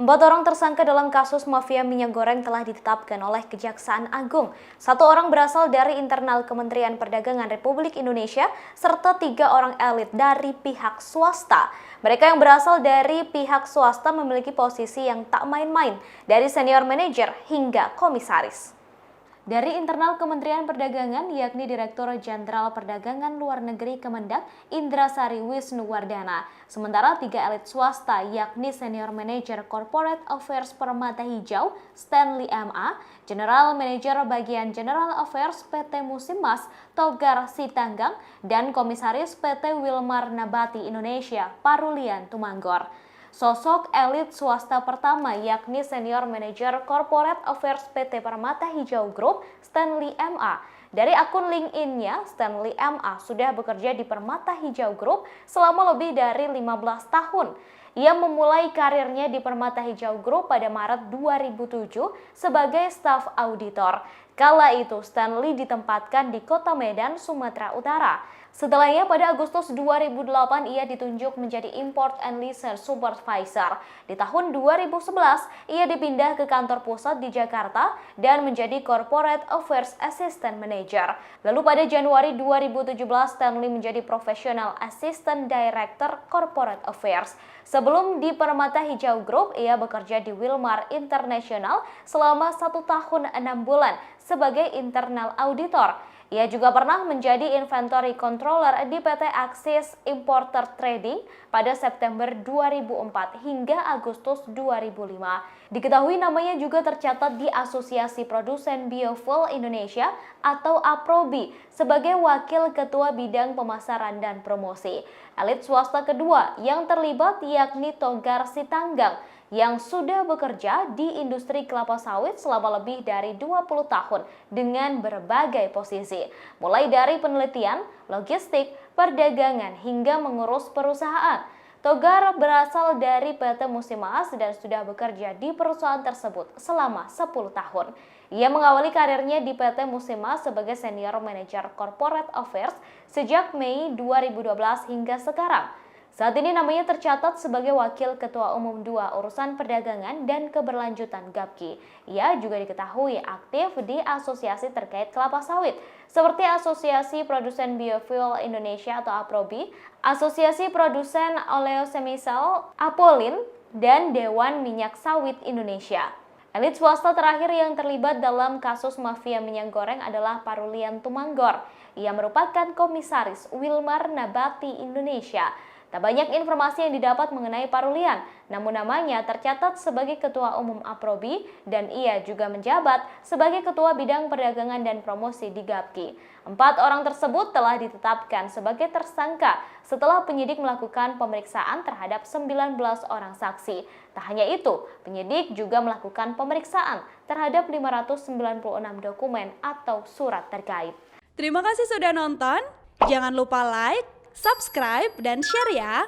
4 orang tersangka dalam kasus mafia minyak goreng telah ditetapkan oleh Kejaksaan Agung. 1 orang berasal dari internal Kementerian Perdagangan Republik Indonesia, serta 3 orang elit dari pihak swasta. Mereka yang berasal dari pihak swasta memiliki posisi yang tak main-main, dari senior manajer hingga komisaris. Dari internal Kementerian Perdagangan, yakni Direktur Jenderal Perdagangan Luar Negeri Kemendak Indrasari Wisnuwardana. Sementara 3 elit swasta, yakni Senior Manager Corporate Affairs Permata Hijau Stanley M.A., General Manager Bagian General Affairs PT Musimas Togar Sitanggang, dan Komisaris PT Wilmar Nabati Indonesia Parulian Tumanggor. Sosok elit swasta pertama yakni Senior Manager Corporate Affairs PT Permata Hijau Group Stanley M.A. Dari akun LinkedIn-nya, Stanley M.A. sudah bekerja di Permata Hijau Group selama lebih dari 15 tahun. Ia memulai karirnya di Permata Hijau Group pada Maret 2007 sebagai staf auditor. Kala itu Stanley ditempatkan di Kota Medan, Sumatera Utara. Setelahnya pada Agustus 2008 ia ditunjuk menjadi Import and License Supervisor. Di tahun 2011 ia dipindah ke kantor pusat di Jakarta dan menjadi Corporate Affairs Assistant Manager. Lalu pada Januari 2017 Stanley menjadi Professional Assistant Director Corporate Affairs. Sebelum di Permata Hijau Group, ia bekerja di Wilmar International selama 1 tahun 6 bulan sebagai internal auditor. Ia juga pernah menjadi Inventory Controller di PT Axis Importer Trading pada September 2004 hingga Agustus 2005. Diketahui namanya juga tercatat di Asosiasi Produsen Biofuel Indonesia atau APROBI sebagai Wakil Ketua Bidang Pemasaran dan Promosi. Elit swasta kedua yang terlibat yakni Togar Sitanggang yang sudah bekerja di industri kelapa sawit selama lebih dari 20 tahun dengan berbagai posisi, mulai dari penelitian, logistik, perdagangan, hingga mengurus perusahaan. Togar berasal dari PT Musimas dan sudah bekerja di perusahaan tersebut selama 10 tahun. Ia mengawali karirnya di PT Musimas sebagai Senior Manager Corporate Affairs sejak Mei 2012 hingga sekarang. Saat ini namanya tercatat sebagai Wakil Ketua Umum 2 Urusan Perdagangan dan Keberlanjutan GAPKI. Ia juga diketahui aktif di asosiasi terkait kelapa sawit, seperti Asosiasi Produsen Biofuel Indonesia atau APROBI, Asosiasi Produsen Oleosemisal Apolin, dan Dewan Minyak Sawit Indonesia. Elit swasta terakhir yang terlibat dalam kasus mafia minyak goreng adalah Parulian Tumanggor. Ia merupakan Komisaris Wilmar Nabati Indonesia. Tak banyak informasi yang didapat mengenai Parulian, namun namanya tercatat sebagai Ketua Umum APROBI dan ia juga menjabat sebagai Ketua Bidang Perdagangan dan Promosi di GAPKI. 4 orang tersebut telah ditetapkan sebagai tersangka setelah penyidik melakukan pemeriksaan terhadap 19 orang saksi. Tak hanya itu, penyidik juga melakukan pemeriksaan terhadap 596 dokumen atau surat terkait. Terima kasih sudah nonton, jangan lupa like, subscribe, dan share ya!